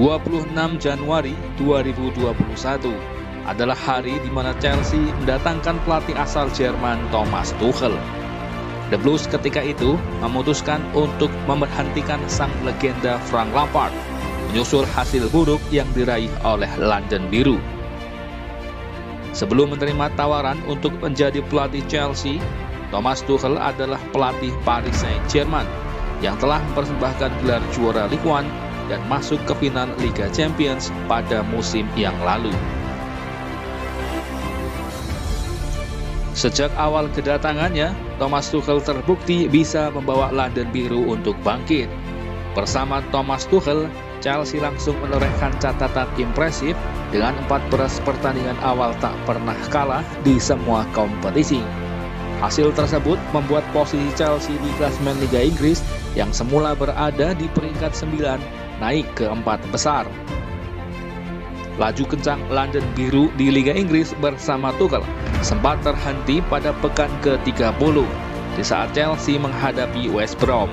26 Januari 2021 adalah hari di mana Chelsea mendatangkan pelatih asal Jerman Thomas Tuchel. The Blues ketika itu memutuskan untuk memberhentikan sang legenda Frank Lampard, menyusul hasil buruk yang diraih oleh London Biru. Sebelum menerima tawaran untuk menjadi pelatih Chelsea, Thomas Tuchel adalah pelatih Paris Saint-Germain yang telah mempersembahkan gelar juara Ligue 1 dan masuk ke final Liga Champions pada musim yang lalu. Sejak awal kedatangannya, Thomas Tuchel terbukti bisa membawa London Biru untuk bangkit. Bersama Thomas Tuchel, Chelsea langsung menorehkan catatan impresif dengan 14 pertandingan awal tak pernah kalah di semua kompetisi. Hasil tersebut membuat posisi Chelsea di klasemen Liga Inggris yang semula berada di peringkat 9 naik ke 4 besar. Laju kencang London Biru di Liga Inggris bersama Tuchel sempat terhenti pada pekan ke-30 di saat Chelsea menghadapi West Brom.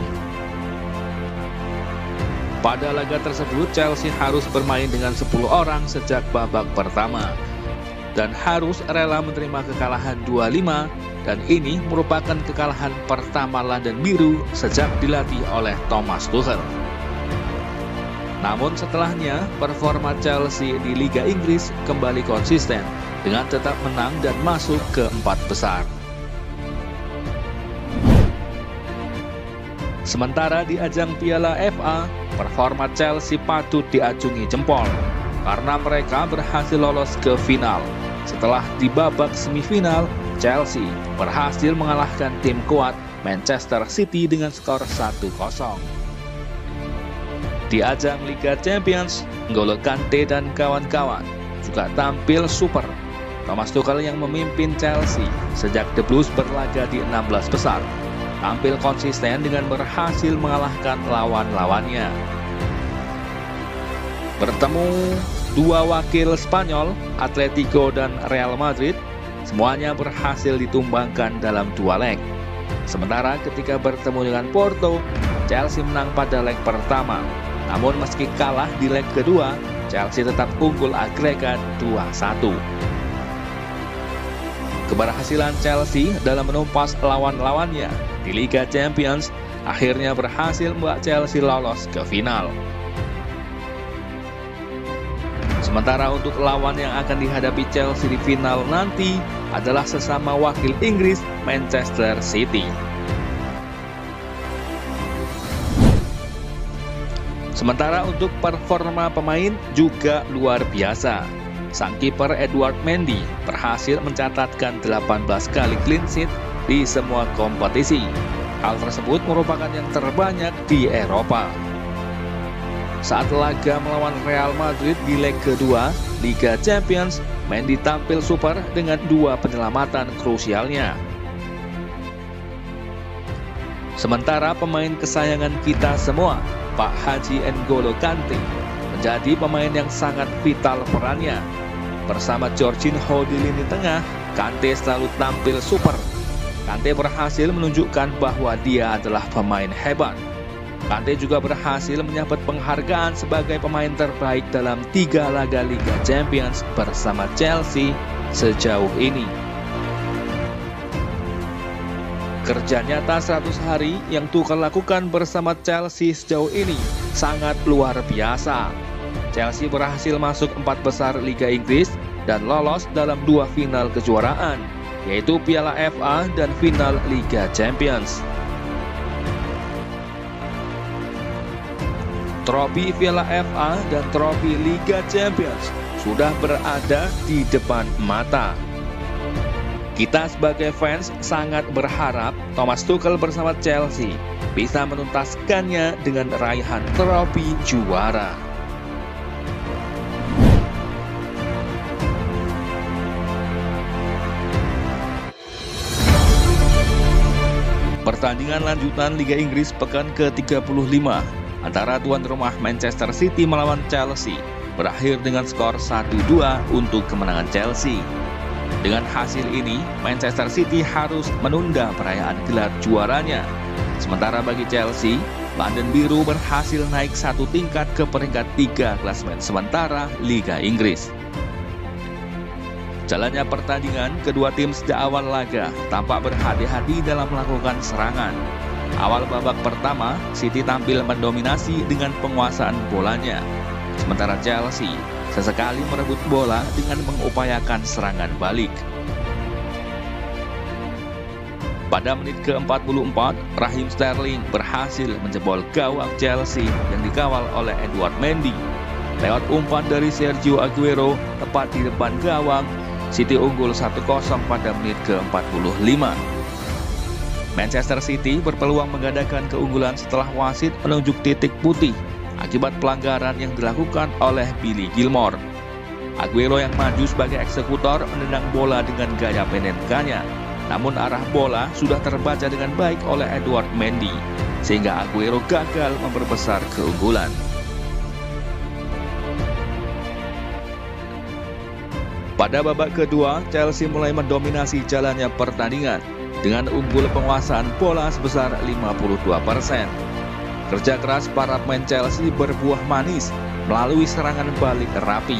Pada laga tersebut, Chelsea harus bermain dengan 10 orang sejak babak pertama dan harus rela menerima kekalahan 2-5, dan ini merupakan kekalahan pertama London Biru sejak dilatih oleh Thomas Tuchel. Namun setelahnya, performa Chelsea di Liga Inggris kembali konsisten dengan tetap menang dan masuk ke 4 besar. Sementara di ajang Piala FA, performa Chelsea patut diacungi jempol karena mereka berhasil lolos ke final. Setelah di babak semifinal, Chelsea berhasil mengalahkan tim kuat Manchester City dengan skor 1-0. Di ajang Liga Champions, N'Golo Kante dan kawan-kawan juga tampil super. Thomas Tuchel yang memimpin Chelsea sejak The Blues berlaga di 16 besar, tampil konsisten dengan berhasil mengalahkan lawan-lawannya. Bertemu dua wakil Spanyol, Atletico dan Real Madrid, semuanya berhasil ditumbangkan dalam 2 leg. Sementara ketika bertemu dengan Porto, Chelsea menang pada leg pertama. Namun meski kalah di leg kedua, Chelsea tetap unggul agregat 2-1. Keberhasilan Chelsea dalam menumpas lawan-lawannya di Liga Champions akhirnya berhasil membuat Chelsea lolos ke final. Sementara untuk lawan yang akan dihadapi Chelsea di final nanti adalah sesama wakil Inggris, Manchester City. Sementara untuk performa pemain juga luar biasa. Sang kiper Edouard Mendy berhasil mencatatkan 18 kali clean sheet di semua kompetisi. Hal tersebut merupakan yang terbanyak di Eropa. Saat laga melawan Real Madrid di leg kedua Liga Champions, Mendy tampil super dengan 2 penyelamatan krusialnya. Sementara pemain kesayangan kita semua, Pak Haji N'Golo Kante, menjadi pemain yang sangat vital perannya. Bersama Jorginho di lini tengah, Kante selalu tampil super. Kante berhasil menunjukkan bahwa dia adalah pemain hebat. Kante juga berhasil menyabet penghargaan sebagai pemain terbaik dalam 3 laga Liga Champions bersama Chelsea sejauh ini. Kerja nyata 100 hari yang Tuchel lakukan bersama Chelsea sejauh ini sangat luar biasa. Chelsea berhasil masuk 4 besar Liga Inggris dan lolos dalam 2 final kejuaraan, yaitu Piala FA dan final Liga Champions. Trofi Piala FA dan trofi Liga Champions sudah berada di depan mata. Kita sebagai fans sangat berharap Thomas Tuchel bersama Chelsea bisa menuntaskannya dengan raihan trofi juara. Pertandingan lanjutan Liga Inggris pekan ke-35 antara tuan rumah Manchester City melawan Chelsea berakhir dengan skor 1-2 untuk kemenangan Chelsea. Dengan hasil ini, Manchester City harus menunda perayaan gelar juaranya. Sementara bagi Chelsea, London Biru berhasil naik satu tingkat ke peringkat 3 klasemen sementara Liga Inggris. Jalannya pertandingan, kedua tim sejak awal laga tampak berhati-hati dalam melakukan serangan. Awal babak pertama, City tampil mendominasi dengan penguasaan bolanya. Sementara Chelsea sesekali merebut bola dengan mengupayakan serangan balik. Pada menit ke-44, Raheem Sterling berhasil menjebol gawang Chelsea yang dikawal oleh Edouard Mendy. Lewat umpan dari Sergio Aguero tepat di depan gawang, City unggul 1-0 pada menit ke-45. Manchester City berpeluang menggandakan keunggulan setelah wasit menunjuk titik putih akibat pelanggaran yang dilakukan oleh Billy Gilmour. Aguero yang maju sebagai eksekutor menendang bola dengan gaya Panenka-nya. Namun arah bola sudah terbaca dengan baik oleh Edouard Mendy, sehingga Aguero gagal memperbesar keunggulan. Pada babak kedua, Chelsea mulai mendominasi jalannya pertandingan dengan unggul penguasaan bola sebesar 52%. Kerja keras para pemain Chelsea berbuah manis melalui serangan balik rapi.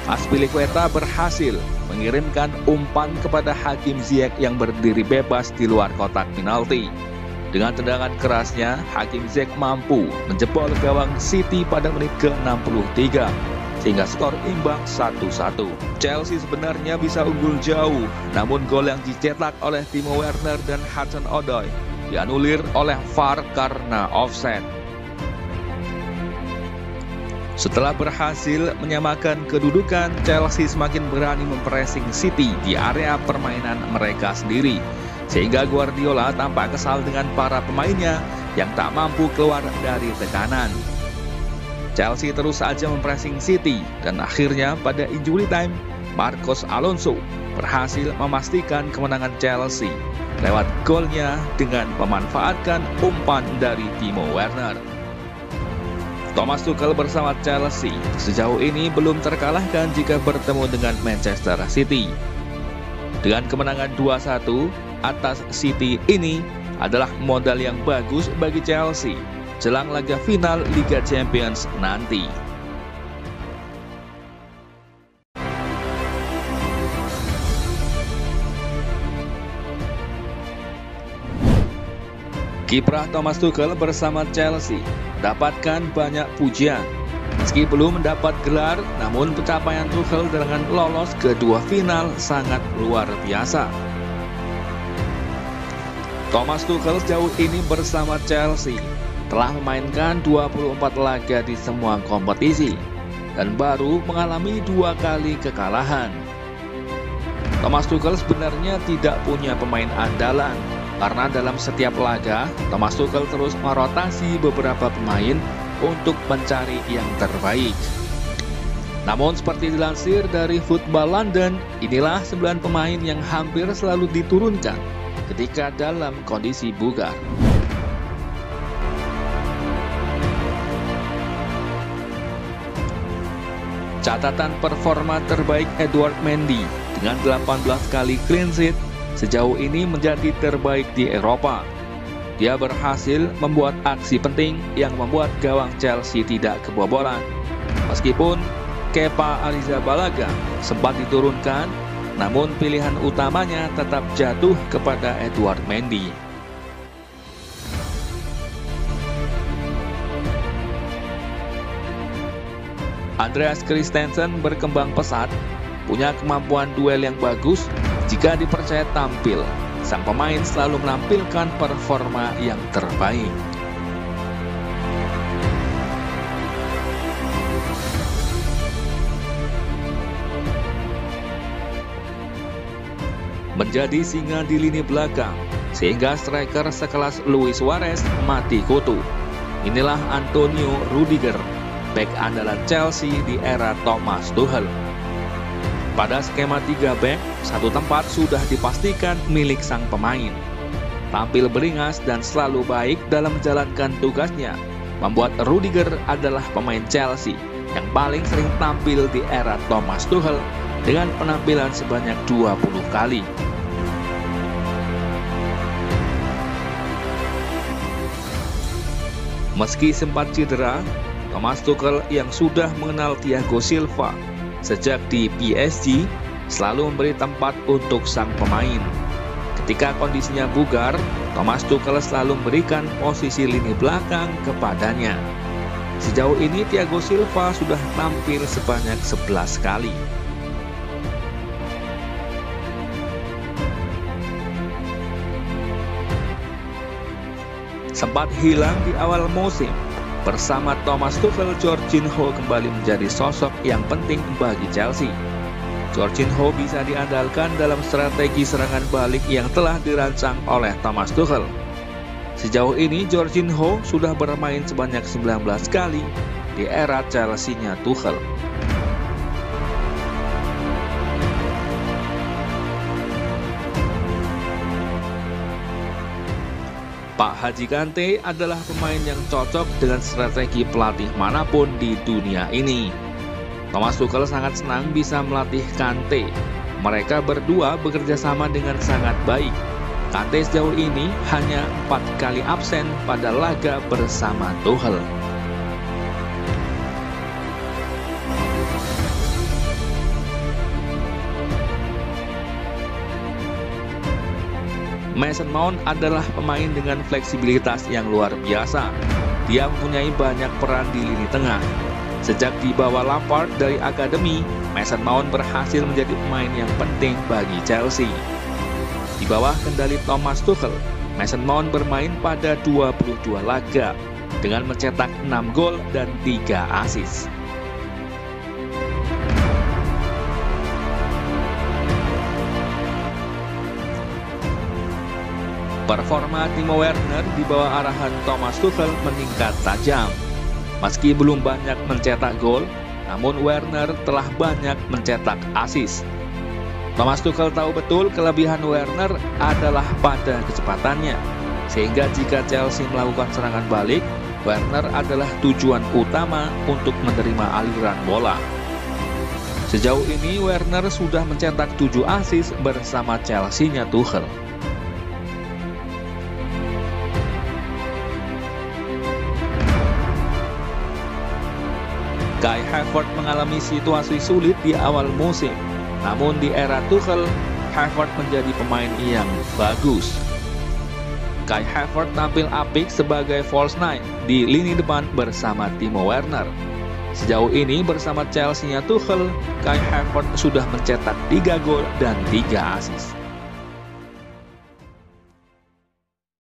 Azpilicueta berhasil mengirimkan umpan kepada Hakim Ziyech yang berdiri bebas di luar kotak penalti. Dengan tendangan kerasnya, Hakim Ziyech mampu menjebol gawang City pada menit ke-63, sehingga skor imbang 1-1. Chelsea sebenarnya bisa unggul jauh, namun gol yang dicetak oleh Timo Werner dan Hudson-Odoi dianulir oleh VAR karena offside. Setelah berhasil menyamakan kedudukan, Chelsea semakin berani mempressing City di area permainan mereka sendiri, sehingga Guardiola tampak kesal dengan para pemainnya yang tak mampu keluar dari tekanan. Chelsea terus saja mempressing City, dan akhirnya pada injury time, Marcos Alonso berhasil memastikan kemenangan Chelsea lewat golnya dengan memanfaatkan umpan dari Timo Werner. Thomas Tuchel bersama Chelsea sejauh ini belum terkalahkan jika bertemu dengan Manchester City. Dengan kemenangan 2-1 atas City ini adalah modal yang bagus bagi Chelsea jelang laga final Liga Champions nanti. Kiprah Thomas Tuchel bersama Chelsea mendapatkan banyak pujian. Meski belum mendapat gelar, namun pencapaian Tuchel dengan lolos ke dua final sangat luar biasa. Thomas Tuchel sejauh ini bersama Chelsea telah memainkan 24 laga di semua kompetisi dan baru mengalami 2 kali kekalahan. Thomas Tuchel sebenarnya tidak punya pemain andalan, karena dalam setiap laga, Thomas Tuchel terus merotasi beberapa pemain untuk mencari yang terbaik. Namun seperti dilansir dari Football London, inilah 9 pemain yang hampir selalu diturunkan ketika dalam kondisi bugar. Catatan performa terbaik Edouard Mendy dengan 18 kali clean sheet sejauh ini menjadi terbaik di Eropa. Dia berhasil membuat aksi penting yang membuat gawang Chelsea tidak kebobolan. Meskipun Kepa Arrizabalaga sempat diturunkan, namun pilihan utamanya tetap jatuh kepada Edouard Mendy. Andreas Christensen berkembang pesat, punya kemampuan duel yang bagus. Jika dipercaya tampil, sang pemain selalu menampilkan performa yang terbaik. Menjadi singa di lini belakang, sehingga striker sekelas Luis Suarez mati kutu. Inilah Antonio Rudiger, bek andalan Chelsea di era Thomas Tuchel. Pada skema 3 back, satu tempat sudah dipastikan milik sang pemain. Tampil beringas dan selalu baik dalam menjalankan tugasnya, membuat Rudiger adalah pemain Chelsea yang paling sering tampil di era Thomas Tuchel dengan penampilan sebanyak 20 kali. Meski sempat cedera, Thomas Tuchel yang sudah mengenal Thiago Silva sejak di PSG selalu memberi tempat untuk sang pemain. Ketika kondisinya bugar, Thomas Tuchel selalu memberikan posisi lini belakang kepadanya. Sejauh ini Thiago Silva sudah tampil sebanyak 11 kali. Sempat hilang di awal musim, bersama Thomas Tuchel, Jorginho kembali menjadi sosok yang penting bagi Chelsea. Jorginho bisa diandalkan dalam strategi serangan balik yang telah dirancang oleh Thomas Tuchel. Sejauh ini Jorginho sudah bermain sebanyak 19 kali di era Chelsea-nya Tuchel. Pak Haji Kante adalah pemain yang cocok dengan strategi pelatih manapun di dunia ini. Thomas Tuchel sangat senang bisa melatih Kante. Mereka berdua bekerja sama dengan sangat baik. Kante sejauh ini hanya 4 kali absen pada laga bersama Tuchel. Mason Mount adalah pemain dengan fleksibilitas yang luar biasa. Dia mempunyai banyak peran di lini tengah. Sejak dibawa Lampard dari akademi, Mason Mount berhasil menjadi pemain yang penting bagi Chelsea. Di bawah kendali Thomas Tuchel, Mason Mount bermain pada 22 laga dengan mencetak 6 gol dan 3 assist. Performa Timo Werner di bawah arahan Thomas Tuchel meningkat tajam. Meski belum banyak mencetak gol, namun Werner telah banyak mencetak assist. Thomas Tuchel tahu betul kelebihan Werner adalah pada kecepatannya, sehingga jika Chelsea melakukan serangan balik, Werner adalah tujuan utama untuk menerima aliran bola. Sejauh ini Werner sudah mencetak 7 assist bersama Chelsea-nya Tuchel. Kai Havertz mengalami situasi sulit di awal musim, namun di era Tuchel, Havertz menjadi pemain yang bagus. Kai Havertz tampil apik sebagai false nine di lini depan bersama Timo Werner. Sejauh ini bersama Chelsea-nya Tuchel, Kai Havertz sudah mencetak 3 gol dan 3 assist.